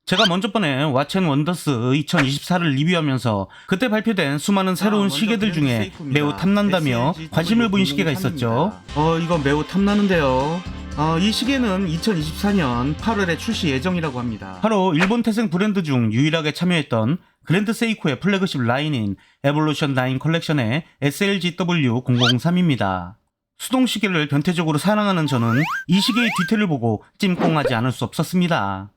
제가 먼저 번에 왓앤원더스 2024를 리뷰하면서 그때 발표된 수많은 새로운 시계들 중에 매우 탐난다며 관심을 보인 시계가 있었죠. 이거 매우 탐나는데요. 이 시계는 2024년 8월에 출시 예정이라고 합니다. 바로 일본 태생 브랜드 중 유일하게 참여했던 그랜드 세이코의 플래그십 라인인 에볼루션 9 컬렉션의 SLGW003입니다. 수동시계를 변태적으로 사랑하는 저는 이 시계의 디테일을 보고 찜꽁하지 않을 수 없었습니다.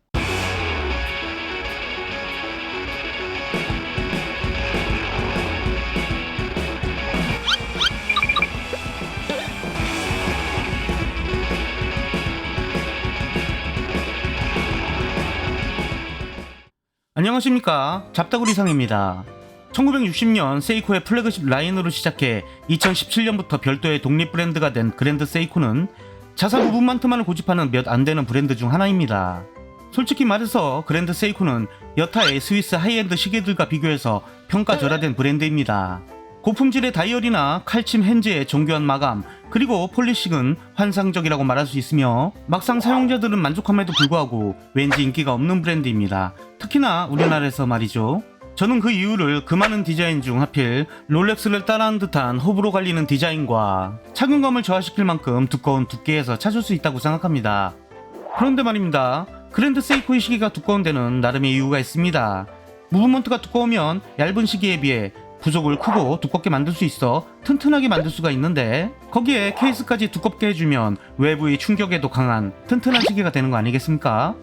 안녕하십니까, 잡다구리상입니다. 1960년 세이코의 플래그십 라인으로 시작해 2017년부터 별도의 독립 브랜드가 된 그랜드 세이코는 자사 부분만큼만을 고집하는 몇 안되는 브랜드 중 하나입니다. 솔직히 말해서 그랜드 세이코는 여타의 스위스 하이엔드 시계들과 비교해서 평가절하된 브랜드입니다. 고품질의 다이얼이나 칼침 핸즈의 정교한 마감, 그리고 폴리싱은 환상적이라고 말할 수 있으며 막상 사용자들은 만족함에도 불구하고 왠지 인기가 없는 브랜드입니다. 특히나 우리나라에서 말이죠. 저는 그 이유를 그 많은 디자인 중 하필 롤렉스를 따라한 듯한 호불호 갈리는 디자인과 착용감을 저하시킬 만큼 두꺼운 두께에서 찾을 수 있다고 생각합니다. 그런데 말입니다. 그랜드 세이코의 시계가 두꺼운 데는 나름의 이유가 있습니다. 무브먼트가 두꺼우면 얇은 시계에 비해 부속을 크고 두껍게 만들 수 있어 튼튼하게 만들 수가 있는데, 거기에 케이스까지 두껍게 해주면 외부의 충격에도 강한 튼튼한 시계가 되는 거 아니겠습니까?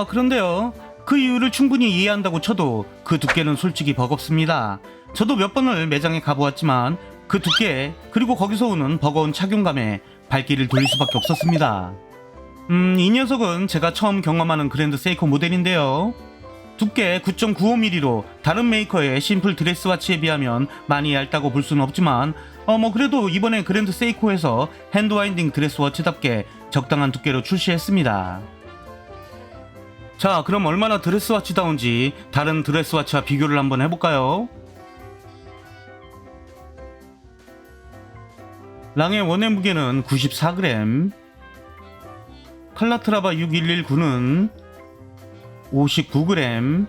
그런데요, 그 이유를 충분히 이해한다고 쳐도 그 두께는 솔직히 버겁습니다. 저도 몇 번을 매장에 가보았지만 그 두께, 그리고 거기서 오는 버거운 착용감에 발길을 돌릴 수밖에 없었습니다. 이 녀석은 제가 처음 경험하는 그랜드 세이코 모델인데요. 두께 9.95mm로 다른 메이커의 심플 드레스와치에 비하면 많이 얇다고 볼 수는 없지만 그래도 이번에 그랜드 세이코에서 핸드와인딩 드레스워치답게 적당한 두께로 출시했습니다. 자, 그럼 얼마나 드레스와치다운지 다른 드레스와치와 비교를 한번 해볼까요? 랑의 원의 무게는 94g, 칼라트라바 6119는 59g,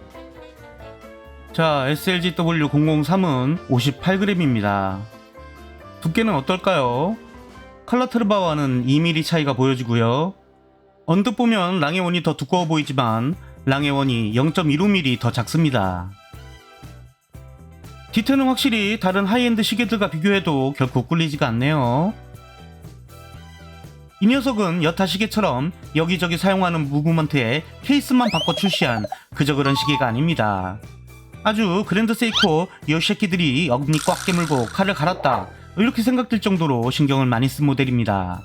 자, SLGW003은 58g입니다. 두께는 어떨까요? 칼라트라바와는 2mm 차이가 보여지고요. 언뜻 보면 랑의 원이 더 두꺼워 보이지만 랑의 원이 0.15mm 더 작습니다. 디테일은 확실히 다른 하이엔드 시계들과 비교해도 결코 꿀리지가 않네요. 이 녀석은 여타 시계처럼 여기저기 사용하는 무브먼트에 케이스만 바꿔 출시한 그저 그런 시계가 아닙니다. 아주 그랜드 세이코 요새끼들이 어금니 꽉 깨물고 칼을 갈았다, 이렇게 생각될 정도로 신경을 많이 쓴 모델입니다.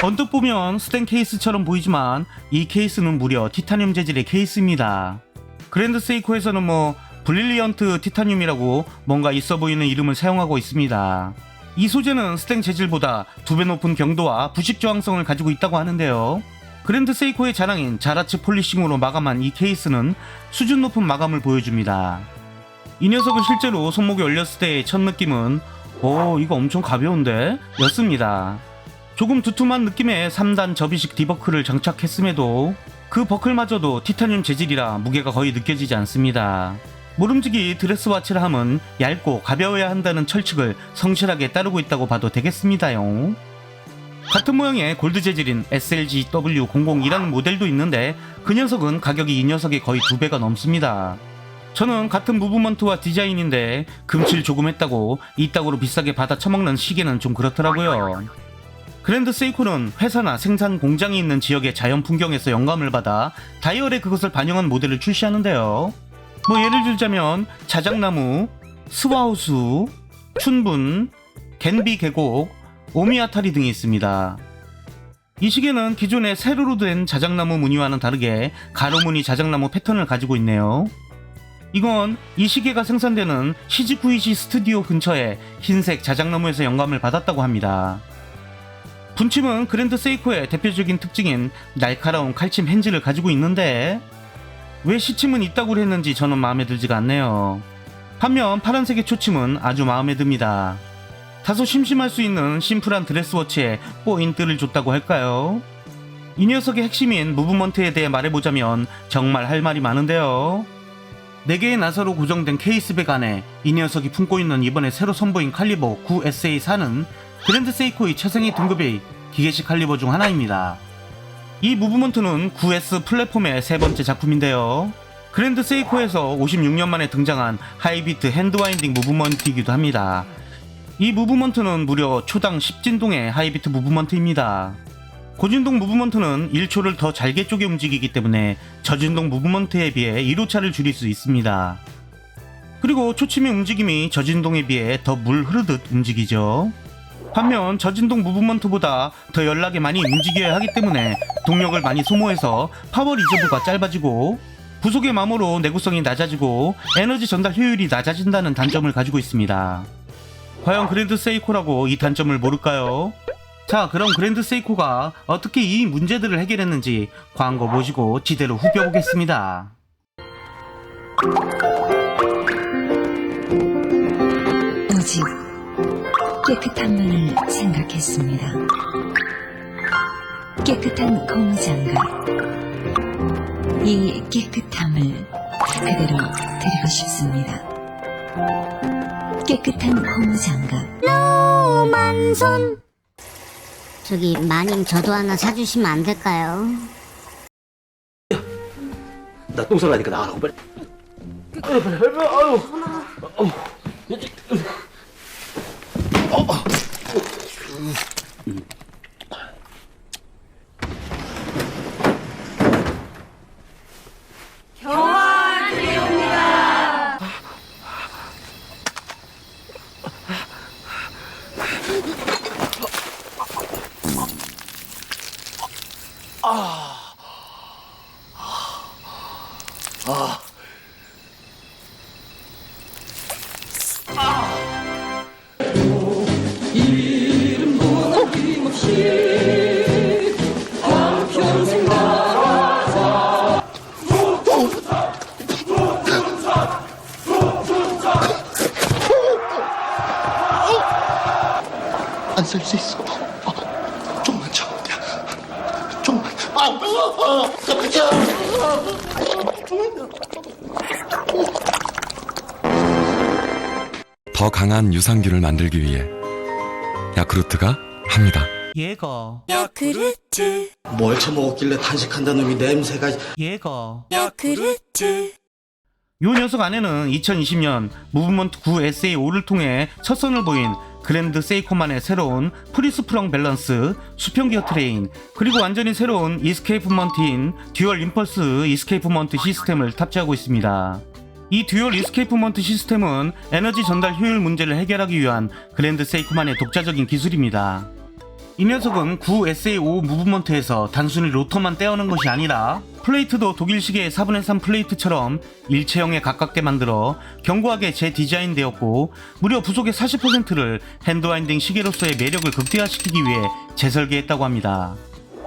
언뜻 보면 스텐 케이스처럼 보이지만 이 케이스는 무려 티타늄 재질의 케이스입니다. 그랜드 세이코에서는 브릴리언트 티타늄이라고 뭔가 있어 보이는 이름을 사용하고 있습니다. 이 소재는 스텐 재질보다 2배 높은 경도와 부식 저항성을 가지고 있다고 하는데요. 그랜드 세이코의 자랑인 자라츠 폴리싱으로 마감한 이 케이스는 수준 높은 마감을 보여줍니다. 이 녀석을 실제로 손목에 올렸을 때의 첫 느낌은 이거 엄청 가벼운데? 였습니다. 조금 두툼한 느낌의 3단 접이식 디버클을 장착했음에도 그 버클마저도 티타늄 재질이라 무게가 거의 느껴지지 않습니다. 모름지기 드레스와치를 함은 얇고 가벼워야 한다는 철칙을 성실하게 따르고 있다고 봐도 되겠습니다요. 같은 모양의 골드 재질인 SLGW001이라는 모델도 있는데 그 녀석은 가격이 이 녀석의 거의 2배가 넘습니다. 저는 같은 무브먼트와 디자인인데 금칠 조금 했다고 이따구로 비싸게 받아 처먹는 시계는 좀 그렇더라고요. 그랜드 세이코는 회사나 생산 공장이 있는 지역의 자연 풍경에서 영감을 받아 다이얼에 그것을 반영한 모델을 출시하는데요. 예를 들자면 자작나무, 스와우수, 춘분, 겐비 계곡, 오미아타리 등이 있습니다. 이 시계는 기존의 세로로 된 자작나무 무늬와는 다르게 가로무늬 자작나무 패턴을 가지고 있네요. 이건 이 시계가 생산되는 시즈쿠이시 스튜디오 근처의 흰색 자작나무에서 영감을 받았다고 합니다. 분침은 그랜드 세이코의 대표적인 특징인 날카로운 칼침 핸즈를 가지고 있는데 왜 시침은 이따구로 했는지 저는 마음에 들지가 않네요. 반면 파란색의 초침은 아주 마음에 듭니다. 다소 심심할 수 있는 심플한 드레스워치에 포인트를 줬다고 할까요? 이 녀석의 핵심인 무브먼트에 대해 말해보자면 정말 할 말이 많은데요. 4개의 나사로 고정된 케이스백 안에 이 녀석이 품고 있는 이번에 새로 선보인 칼리버 9SA4는 그랜드 세이코의 최상위 등급의 기계식 칼리버 중 하나입니다. 이 무브먼트는 9S 플랫폼의 세 번째 작품인데요. 그랜드 세이코에서 56년 만에 등장한 하이비트 핸드와인딩 무브먼트이기도 합니다. 이 무브먼트는 무려 초당 10진동의 하이비트 무브먼트입니다. 고진동 무브먼트는 1초를 더 잘게 쪼개 움직이기 때문에 저진동 무브먼트에 비해 1호차를 줄일 수 있습니다. 그리고 초침의 움직임이 저진동에 비해 더 물 흐르듯 움직이죠. 반면 저진동 무브먼트보다 더 연락에 많이 움직여야 하기 때문에 동력을 많이 소모해서 파워 리저브가 짧아지고 부속의 마모로 내구성이 낮아지고 에너지 전달 효율이 낮아진다는 단점을 가지고 있습니다. 과연 그랜드 세이코라고 이 단점을 모를까요? 자, 그럼 그랜드 세이코가 어떻게 이 문제들을 해결했는지 광고 보시고 지대로 후벼보겠습니다. 오직 깨끗한 물을 생각했습니다. 깨끗한 고무장갑. 이 깨끗함을 그대로 드리고 싶습니다. 깨끗한 고무장갑. 로만손. 저기 마님 저도 하나 사주시면 안 될까요? 나 똥 싸라니까 나가라고 빨리. 안 살 수 있어. 좀만 참으면 돼. 좀만. 더 강한 유산균을 만들기 위해 야쿠르트가 합니다. 예거 야쿠르트. 뭘 처먹었길래 탄식한다는 놈이 냄새가. 예거 야쿠르트. 요 녀석 안에는 2020년 무브먼트 9SA5를 통해 첫 선을 보인 그랜드 세이코만의 새로운 프리스프렁 밸런스, 수평기어 트레인, 그리고 완전히 새로운 이스케이프먼트인 듀얼 임펄스 이스케이프먼트 시스템을 탑재하고 있습니다. 이 듀얼 이스케이프먼트 시스템은 에너지 전달 효율 문제를 해결하기 위한 그랜드 세이코만의 독자적인 기술입니다. 이 녀석은 9SA5 무브먼트에서 단순히 로터만 떼어낸 것이 아니라 플레이트도 독일식의 4분의 3 플레이트처럼 일체형에 가깝게 만들어 견고하게 재디자인되었고 무려 부속의 40%를 핸드와인딩 시계로서의 매력을 극대화시키기 위해 재설계했다고 합니다.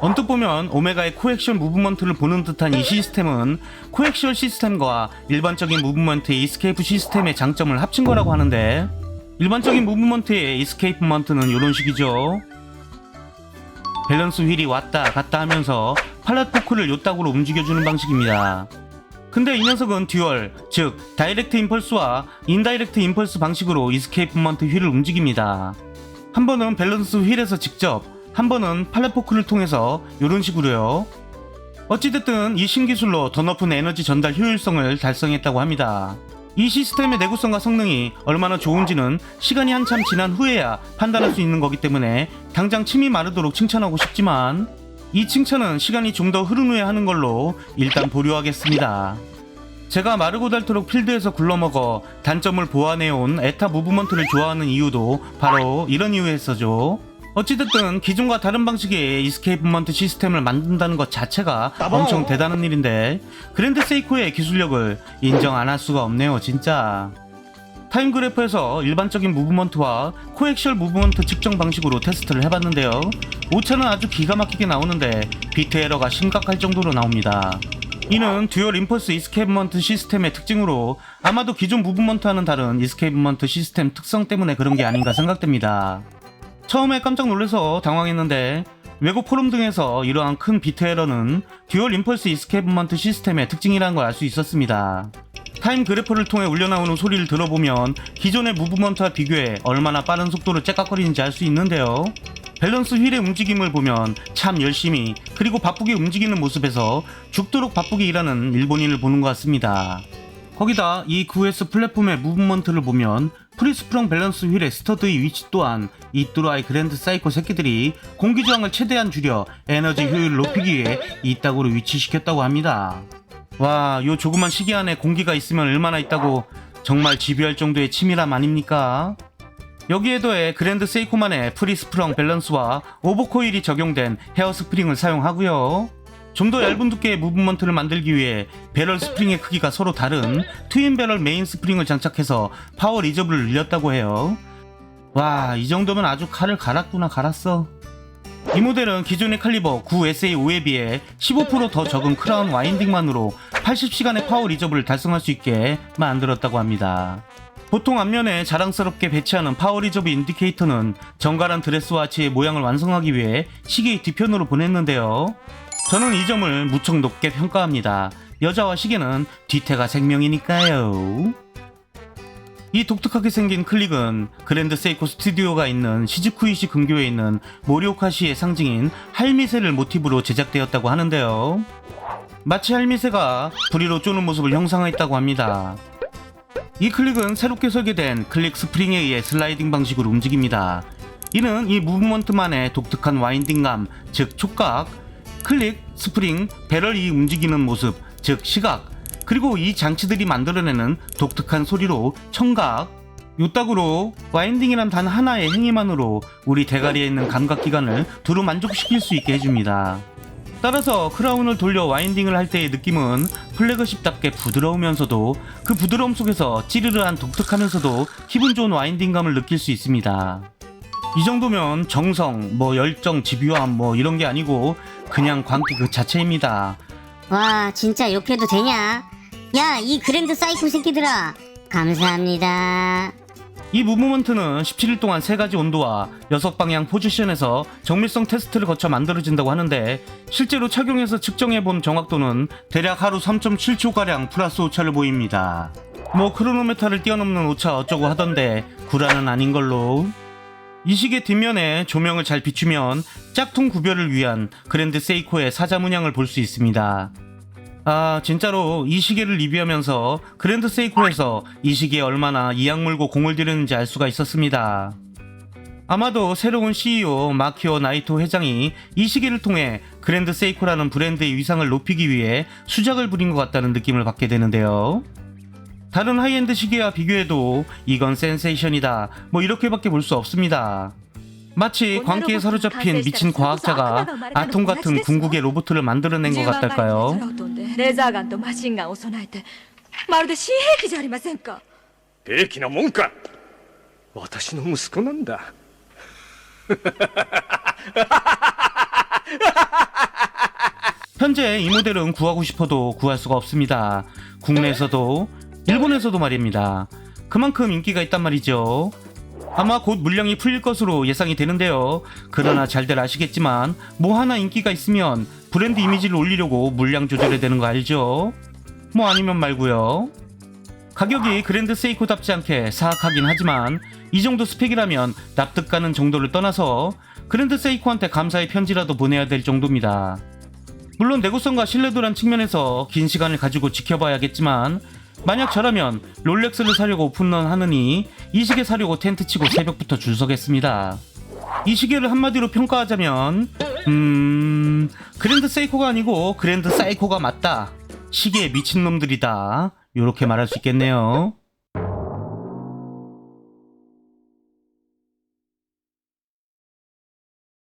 언뜻 보면 오메가의 코액션 무브먼트를 보는 듯한 이 시스템은 코액션 시스템과 일반적인 무브먼트의 이스케이프 시스템의 장점을 합친 거라고 하는데, 일반적인 무브먼트의 이스케이프먼트는 이런 식이죠. 밸런스 휠이 왔다 갔다 하면서 팔렛 포크를 요딱으로 움직여주는 방식입니다. 근데 이 녀석은 듀얼, 즉 다이렉트 임펄스와 인다이렉트 임펄스 방식으로 이스케이프먼트 휠을 움직입니다. 한 번은 밸런스 휠에서 직접, 한 번은 팔렛 포크를 통해서 이런 식으로요. 어찌됐든 이 신기술로 더 높은 에너지 전달 효율성을 달성했다고 합니다. 이 시스템의 내구성과 성능이 얼마나 좋은지는 시간이 한참 지난 후에야 판단할 수 있는 거기 때문에 당장 침이 마르도록 칭찬하고 싶지만, 이 칭찬은 시간이 좀 더 흐른 후에 하는 걸로 일단 보류하겠습니다. 제가 마르고 닳도록 필드에서 굴러먹어 단점을 보완해온 에타 무브먼트를 좋아하는 이유도 바로 이런 이유에서죠. 어찌됐든 기존과 다른 방식의 이스케이프먼트 시스템을 만든다는 것 자체가 엄청 대단한 일인데 그랜드 세이코의 기술력을 인정 안 할 수가 없네요, 진짜. 타임그래프에서 일반적인 무브먼트와 코액셜 무브먼트 측정 방식으로 테스트를 해봤는데요. 오차는 아주 기가 막히게 나오는데 비트 에러가 심각할 정도로 나옵니다. 이는 듀얼 임펄스 이스케이프먼트 시스템의 특징으로 아마도 기존 무브먼트와는 다른 이스케이프먼트 시스템 특성 때문에 그런 게 아닌가 생각됩니다. 처음에 깜짝 놀라서 당황했는데 외국 포럼 등에서 이러한 큰 비트 에러는 듀얼 임펄스 이스케이프먼트 시스템의 특징이라는 걸 알 수 있었습니다. 타임 그래퍼를 통해 울려나오는 소리를 들어보면 기존의 무브먼트와 비교해 얼마나 빠른 속도로 째깍거리는지 알 수 있는데요. 밸런스 휠의 움직임을 보면 참 열심히 그리고 바쁘게 움직이는 모습에서 죽도록 바쁘게 일하는 일본인을 보는 것 같습니다. 거기다 이 9S 플랫폼의 무브먼트를 보면 프리스프렁 밸런스 휠의 스터드의 위치 또한 이 뚜루아이 그랜드 사이코 새끼들이 공기저항을 최대한 줄여 에너지 효율을 높이기 위해 이따구로 위치시켰다고 합니다. 와, 요 조그만 시계 안에 공기가 있으면 얼마나 있다고 정말 집요할 정도의 치밀함 아닙니까? 여기에 더해 그랜드 세이코만의 프리스프렁 밸런스와 오버코일이 적용된 헤어스프링을 사용하고요. 좀 더 얇은 두께의 무브먼트를 만들기 위해 배럴 스프링의 크기가 서로 다른 트윈 배럴 메인 스프링을 장착해서 파워 리저브를 늘렸다고 해요. 와, 이 정도면 아주 칼을 갈았어. 이 모델은 기존의 칼리버 9SA5에 비해 15% 더 적은 크라운 와인딩만으로 80시간의 파워 리저브를 달성할 수 있게 만들었다고 합니다. 보통 앞면에 자랑스럽게 배치하는 파워 리저브 인디케이터는 정갈한 드레스와치의 모양을 완성하기 위해 시계의 뒤편으로 보냈는데요. 저는 이 점을 무척 높게 평가합니다. 여자와 시계는 뒤태가 생명이니까요. 이 독특하게 생긴 클릭은 그랜드 세이코 스튜디오가 있는 시즈쿠이시 근교에 있는 모리오카시의 상징인 할미새를 모티브로 제작되었다고 하는데요. 마치 할미새가 부리로 쪼는 모습을 형상화했다고 합니다. 이 클릭은 새롭게 설계된 클릭 스프링에 의해 슬라이딩 방식으로 움직입니다. 이는 이 무브먼트만의 독특한 와인딩감, 즉 촉각, 클릭, 스프링, 배럴이 움직이는 모습, 즉 시각, 그리고 이 장치들이 만들어내는 독특한 소리로 청각, 요따구로 와인딩이란 단 하나의 행위만으로 우리 대가리에 있는 감각기관을 두루 만족시킬 수 있게 해줍니다. 따라서 크라운을 돌려 와인딩을 할 때의 느낌은 플래그십답게 부드러우면서도 그 부드러움 속에서 찌르르한 독특하면서도 기분 좋은 와인딩감을 느낄 수 있습니다. 이 정도면 정성, 열정, 집요함 이런 게 아니고 그냥 광기 그 자체입니다. 와, 진짜 이렇게 해도 되냐? 야, 이 그랜드 사이코 새끼들아, 감사합니다. 이 무브먼트는 17일 동안 3가지 온도와 6방향 포지션에서 정밀성 테스트를 거쳐 만들어진다고 하는데 실제로 착용해서 측정해본 정확도는 대략 하루 3.7초가량 플러스 오차를 보입니다. 크로노메타를 뛰어넘는 오차 어쩌고 하던데 구라는 아닌 걸로. 이 시계 뒷면에 조명을 잘 비추면 짝퉁 구별을 위한 그랜드 세이코의 사자 문양을 볼 수 있습니다. 아, 진짜로 이 시계를 리뷰하면서 그랜드 세이코에서 이 시계에 얼마나 이악 물고 공을 들였는지 알 수가 있었습니다. 아마도 새로운 CEO 마키오 나이토 회장이 이 시계를 통해 그랜드 세이코라는 브랜드의 위상을 높이기 위해 수작을 부린 것 같다는 느낌을 받게 되는데요. 다른 하이엔드 시계와 비교해도 이건 센세이션이다 이렇게밖에 볼 수 없습니다. 마치 광기에 사로잡힌 미친 과학자가 아톰 같은 궁극의 로봇을 만들어낸 것 같달까요? レーザーガンとマシンガンを備えてまるで新兵器じゃありませんか。兵器なもんか。私の息子なんだ。 현재 이 모델은 구하고 싶어도 구할 수가 없습니다. 국내에서도 일본에서도 말입니다. 그만큼 인기가 있단 말이죠. 아마 곧 물량이 풀릴 것으로 예상이 되는데요. 그러나 잘들 아시겠지만 하나 인기가 있으면 브랜드 이미지를 올리려고 물량 조절해야 되는 거 알죠? 아니면 말고요. 가격이 그랜드 세이코답지 않게 사악하긴 하지만 이 정도 스펙이라면 납득 가는 정도를 떠나서 그랜드 세이코한테 감사의 편지라도 보내야 될 정도입니다. 물론 내구성과 신뢰도란 측면에서 긴 시간을 가지고 지켜봐야겠지만 만약 저라면 롤렉스를 사려고 오픈런 하느니 이 시계 사려고 텐트 치고 새벽부터 줄 서겠습니다. 이 시계를 한마디로 평가하자면 그랜드 세이코가 아니고 그랜드 사이코가 맞다. 시계에 미친놈들이다. 요렇게 말할 수 있겠네요.